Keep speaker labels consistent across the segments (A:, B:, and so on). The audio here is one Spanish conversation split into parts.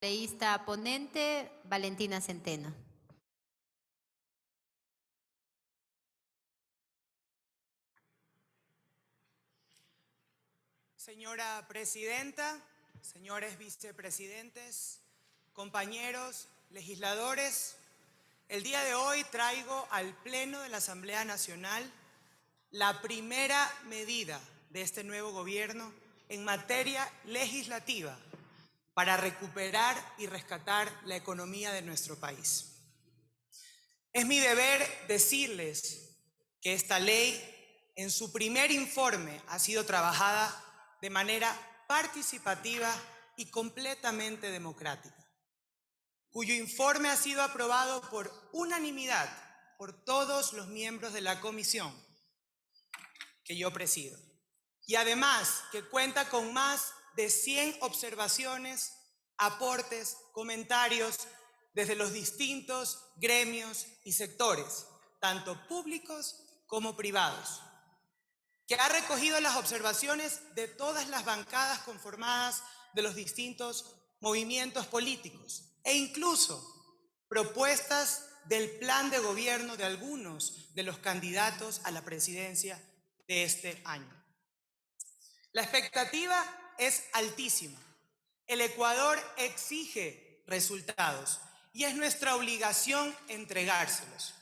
A: Asambleísta ponente, Valentina Centeno.
B: Señora Presidenta, señores vicepresidentes, compañeros legisladores, el día de hoy traigo al Pleno de la Asamblea Nacional la primera medida de este nuevo gobierno en materia legislativa para recuperar y rescatar la economía de nuestro país. Es mi deber decirles que esta ley, en su primer informe, ha sido trabajada de manera participativa y completamente democrática, cuyo informe ha sido aprobado por unanimidad por todos los miembros de la comisión que yo presido. Y además que cuenta con más de 100 observaciones, aportes, comentarios desde los distintos gremios y sectores, tanto públicos como privados, que ha recogido las observaciones de todas las bancadas conformadas de los distintos movimientos políticos e incluso propuestas del plan de gobierno de algunos de los candidatos a la presidencia de este año. La expectativa es altísima. El Ecuador exige resultados y es nuestra obligación entregárselos.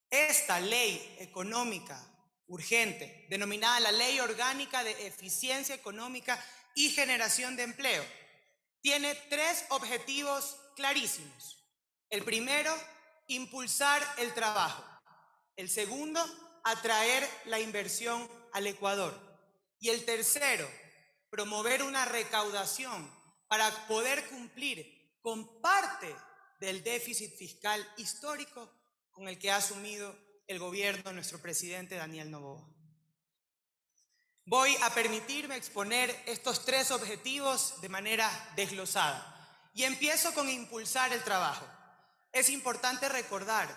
B: Esta ley económica urgente, denominada la Ley Orgánica de Eficiencia Económica y Generación de Empleo, tiene tres objetivos clarísimos. El primero, impulsar el trabajo. El segundo, atraer la inversión al Ecuador. Y el tercero, promover una recaudación para poder cumplir con parte del déficit fiscal histórico con el que ha asumido el gobierno de nuestro presidente Daniel Noboa. Voy a permitirme exponer estos tres objetivos de manera desglosada. Y empiezo con impulsar el trabajo. Es importante recordar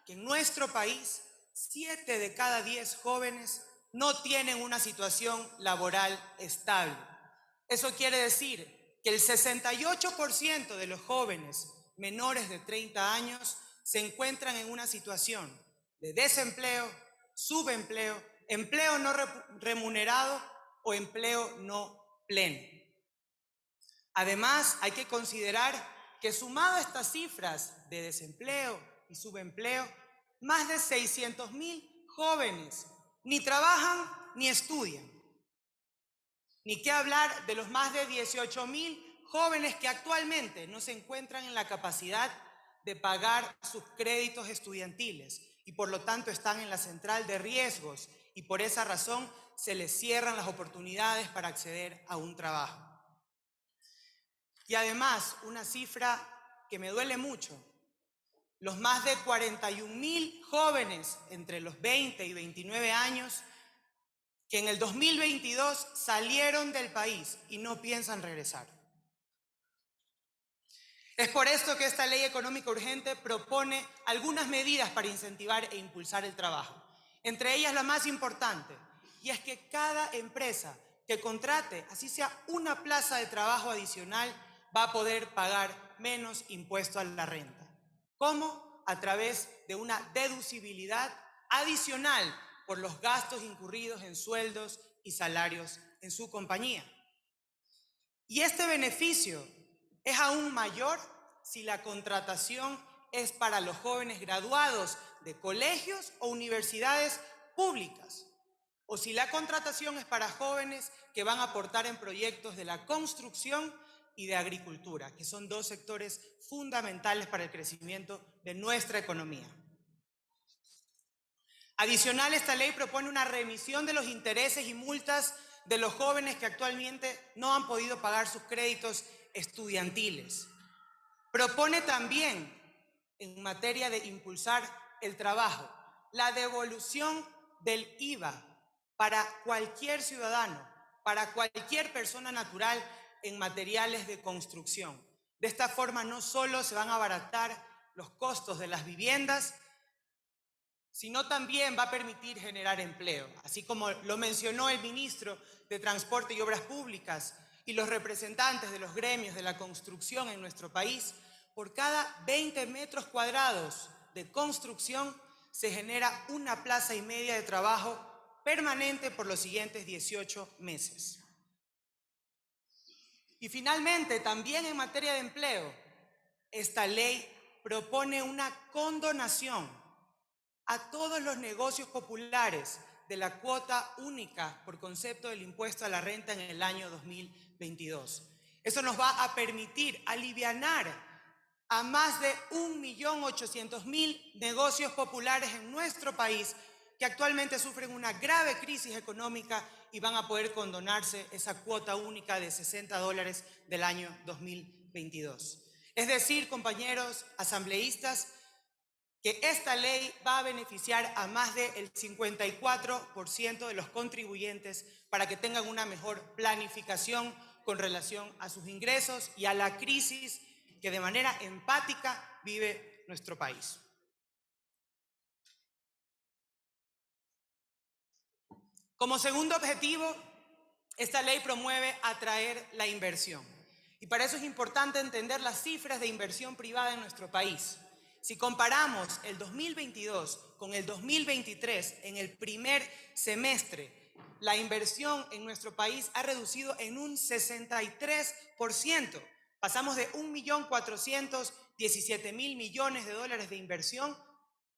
B: que en nuestro país, 7 de cada 10 jóvenes no tienen una situación laboral estable. Eso quiere decir que el 68% de los jóvenes menores de 30 años se encuentran en una situación de desempleo, subempleo, empleo no remunerado o empleo no pleno. Además, hay que considerar que sumado a estas cifras de desempleo y subempleo, más de 600,000 jóvenes ni trabajan ni estudian. Ni qué hablar de los más de 18,000 jóvenes que actualmente no se encuentran en la capacidad de pagar sus créditos estudiantiles y por lo tanto están en la central de riesgos y por esa razón se les cierran las oportunidades para acceder a un trabajo. Y además, una cifra que me duele mucho, los más de 41,000 jóvenes entre los 20 y 29 años que en el 2022 salieron del país y no piensan regresar. Es por esto que esta ley económica urgente propone algunas medidas para incentivar e impulsar el trabajo. Entre ellas la más importante, y es que cada empresa que contrate, así sea una plaza de trabajo adicional, va a poder pagar menos impuesto a la renta. ¿Cómo? A través de una deducibilidad adicional por los gastos incurridos en sueldos y salarios en su compañía. Y este beneficio es aún mayor si la contratación es para los jóvenes graduados de colegios o universidades públicas, o si la contratación es para jóvenes que van a aportar en proyectos de la construcción y de agricultura, que son dos sectores fundamentales para el crecimiento de nuestra economía. Adicional, esta ley propone una remisión de los intereses y multas de los jóvenes que actualmente no han podido pagar sus créditos estudiantiles. Propone también, en materia de impulsar el trabajo, la devolución del IVA para cualquier ciudadano, para cualquier persona natural en materiales de construcción. De esta forma no solo se van a abaratar los costos de las viviendas, sino también va a permitir generar empleo. Así como lo mencionó el ministro de Transporte y Obras Públicas, y los representantes de los gremios de la construcción en nuestro país, por cada 20 metros cuadrados de construcción se genera una plaza y media de trabajo permanente por los siguientes 18 meses. Y finalmente, también en materia de empleo, esta ley propone una condonación a todos los negocios populares de la cuota única por concepto del impuesto a la renta en el año 2022. Eso nos va a permitir alivianar a más de 1.800.000 negocios populares en nuestro país que actualmente sufren una grave crisis económica y van a poder condonarse esa cuota única de $60 del año 2022. Es decir, compañeros asambleístas, que esta ley va a beneficiar a más del 54% de los contribuyentes para que tengan una mejor planificación con relación a sus ingresos y a la crisis que de manera empática vive nuestro país. Como segundo objetivo, esta ley promueve atraer la inversión. Y para eso es importante entender las cifras de inversión privada en nuestro país. Si comparamos el 2022 con el 2023, en el primer semestre, la inversión en nuestro país ha reducido en un 63%. Pasamos de 1.417.000 millones de dólares de inversión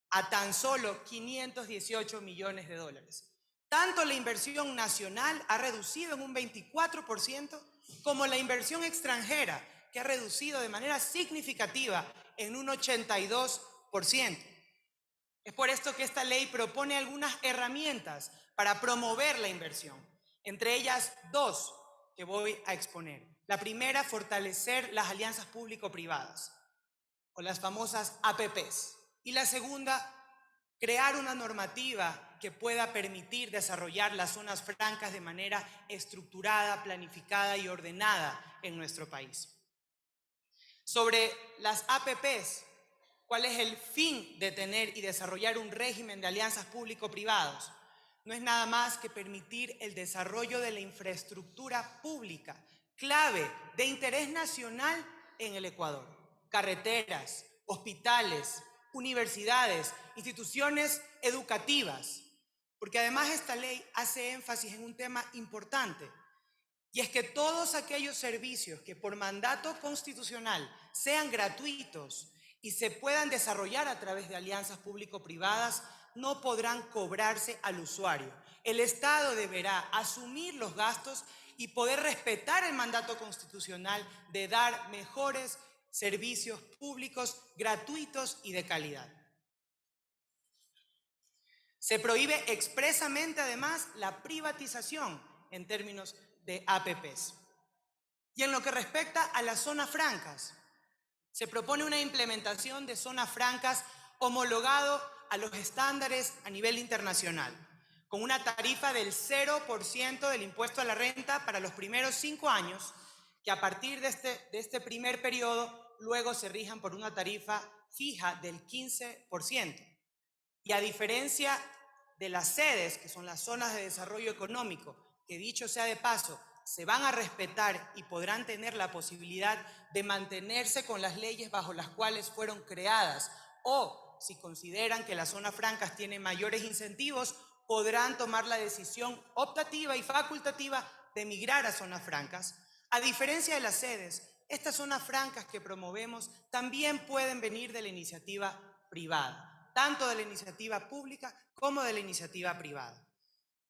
B: a tan solo 518 millones de dólares. Tanto la inversión nacional ha reducido en un 24%, como la inversión extranjera, que ha reducido de manera significativa en un 82%. Es por esto que esta ley propone algunas herramientas para promover la inversión, entre ellas dos que voy a exponer. La primera, fortalecer las alianzas público-privadas, o las famosas APPs. Y la segunda, crear una normativa que pueda permitir desarrollar las zonas francas de manera estructurada, planificada y ordenada en nuestro país. Sobre las APPs, ¿cuál es el fin de tener y desarrollar un régimen de alianzas público-privados? No es nada más que permitir el desarrollo de la infraestructura pública, clave de interés nacional en el Ecuador. Carreteras, hospitales, universidades, instituciones educativas. Porque además esta ley hace énfasis en un tema importante, y es que todos aquellos servicios que por mandato constitucional sean gratuitos y se puedan desarrollar a través de alianzas público-privadas no podrán cobrarse al usuario. El Estado deberá asumir los gastos y poder respetar el mandato constitucional de dar mejores servicios públicos gratuitos y de calidad. Se prohíbe expresamente, además, la privatización en términos de APPs. Y en lo que respecta a las zonas francas, se propone una implementación de zonas francas homologado a los estándares a nivel internacional, con una tarifa del 0% del impuesto a la renta para los primeros 5 años, que a partir de este primer periodo luego se rijan por una tarifa fija del 15%. Y a diferencia de las sedes, que son las zonas de desarrollo económico, que dicho sea de paso, se van a respetar y podrán tener la posibilidad de mantenerse con las leyes bajo las cuales fueron creadas, o si consideran que las zonas francas tienen mayores incentivos, podrán tomar la decisión optativa y facultativa de migrar a zonas francas. A diferencia de las sedes, estas zonas francas que promovemos también pueden venir de la iniciativa privada, tanto de la iniciativa pública como de la iniciativa privada.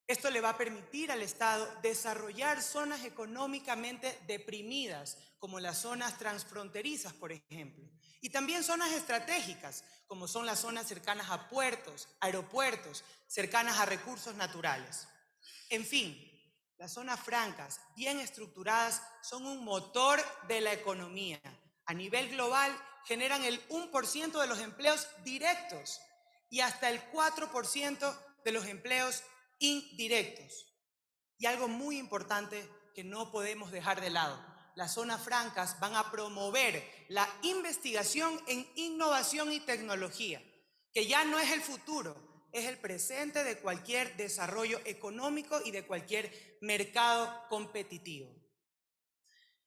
B: Esto le va a permitir al Estado desarrollar zonas económicamente deprimidas, como las zonas transfronterizas, por ejemplo, y también zonas estratégicas, como son las zonas cercanas a puertos, aeropuertos, cercanas a recursos naturales. En fin, las zonas francas, bien estructuradas, son un motor de la economía. A nivel global, generan el 1% de los empleos directos y hasta el 4% de los empleos indirectos. Y algo muy importante que no podemos dejar de lado: las zonas francas van a promover la investigación en innovación y tecnología, que ya no es el futuro, es el presente de cualquier desarrollo económico y de cualquier mercado competitivo.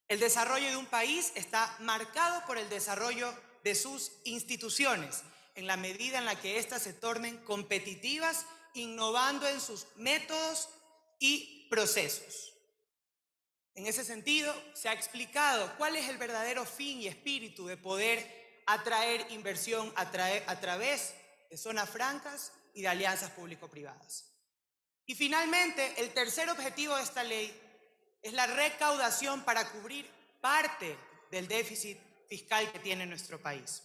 B: El desarrollo de un país está marcado por el desarrollo de sus instituciones, en la medida en la que éstas se tornen competitivas, innovando en sus métodos y procesos. En ese sentido, se ha explicado cuál es el verdadero fin y espíritu de poder atraer inversión a través de zonas francas y de alianzas público-privadas. Y finalmente, el tercer objetivo de esta ley es la recaudación para cubrir parte del déficit fiscal que tiene nuestro país.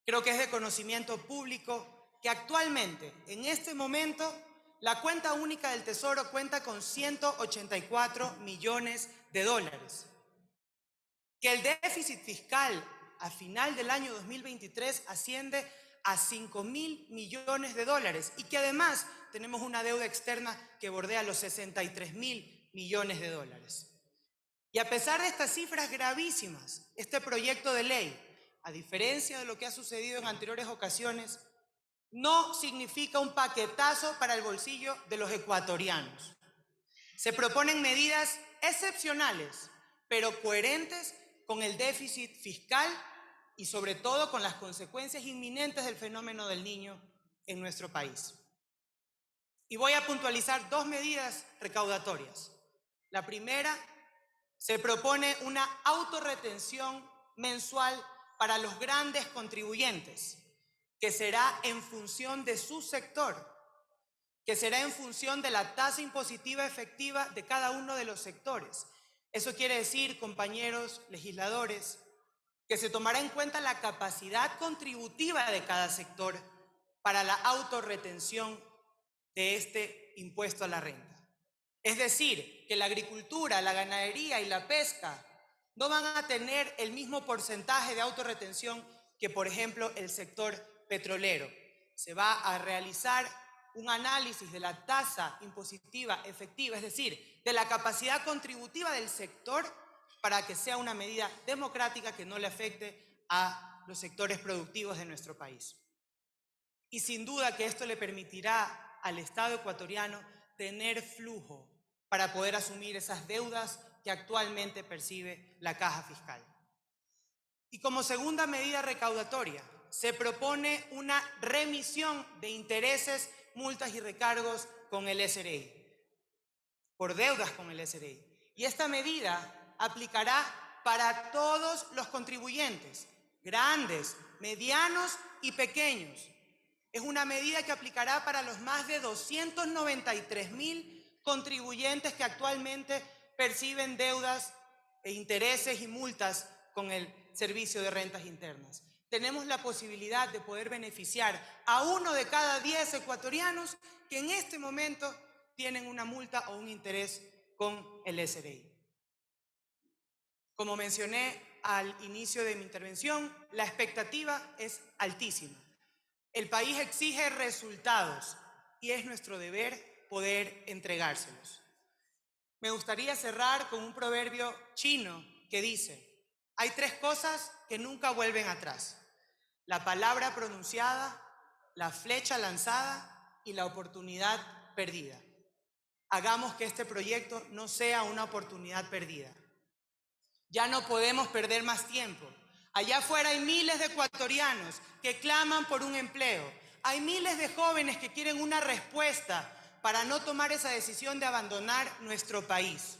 B: Creo que es de conocimiento público que actualmente, en este momento, la cuenta única del Tesoro cuenta con 184 millones de dólares. Que el déficit fiscal a final del año 2023 asciende a 5.000 millones de dólares y que además tenemos una deuda externa que bordea los 63.000 millones de dólares. Y a pesar de estas cifras gravísimas, este proyecto de ley, a diferencia de lo que ha sucedido en anteriores ocasiones, no significa un paquetazo para el bolsillo de los ecuatorianos. Se proponen medidas excepcionales, pero coherentes con el déficit fiscal y sobre todo con las consecuencias inminentes del fenómeno del Niño en nuestro país. Y voy a puntualizar dos medidas recaudatorias. La primera, se propone una autorretención mensual para los grandes contribuyentes, que será en función de su sector, que será en función de la tasa impositiva efectiva de cada uno de los sectores. Eso quiere decir, compañeros legisladores, que se tomará en cuenta la capacidad contributiva de cada sector para la autorretención de este impuesto a la renta. Es decir, que la agricultura, la ganadería y la pesca no van a tener el mismo porcentaje de autorretención que, por ejemplo, el sector petrolero. Se va a realizar un análisis de la tasa impositiva efectiva, es decir, de la capacidad contributiva del sector para que sea una medida democrática que no le afecte a los sectores productivos de nuestro país. Y sin duda que esto le permitirá al Estado ecuatoriano tener flujo para poder asumir esas deudas que actualmente percibe la caja fiscal. Y como segunda medida recaudatoria, se propone una remisión de intereses, multas y recargos con el SRI, por deudas con el SRI. Y esta medida aplicará para todos los contribuyentes, grandes, medianos y pequeños. Es una medida que aplicará para los más de 293.000 contribuyentes que actualmente perciben deudas e intereses y multas con el Servicio de Rentas Internas. Tenemos la posibilidad de poder beneficiar a 1 de cada 10 ecuatorianos que en este momento tienen una multa o un interés con el SRI. Como mencioné al inicio de mi intervención, la expectativa es altísima. El país exige resultados y es nuestro deber poder entregárselos. Me gustaría cerrar con un proverbio chino que dice: hay 3 cosas que nunca vuelven atrás: la palabra pronunciada, la flecha lanzada y la oportunidad perdida. Hagamos que este proyecto no sea una oportunidad perdida. Ya no podemos perder más tiempo. Allá afuera hay miles de ecuatorianos que claman por un empleo. Hay miles de jóvenes que quieren una respuesta para no tomar esa decisión de abandonar nuestro país.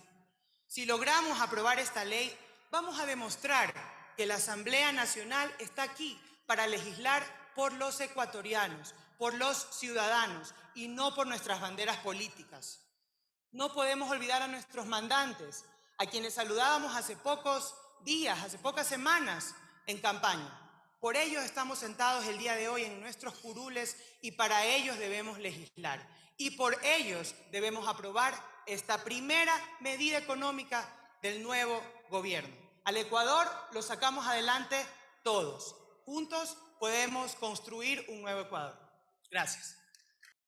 B: Si logramos aprobar esta ley, vamos a demostrar que la Asamblea Nacional está aquí para legislar por los ecuatorianos, por los ciudadanos y no por nuestras banderas políticas. No podemos olvidar a nuestros mandantes, a quienes saludábamos hace pocos días, hace pocas semanas en campaña. Por ellos estamos sentados el día de hoy en nuestros curules y para ellos debemos legislar. Y por ellos debemos aprobar esta primera medida económica del nuevo gobierno. Al Ecuador lo sacamos adelante todos. Juntos podemos construir un nuevo Ecuador. Gracias.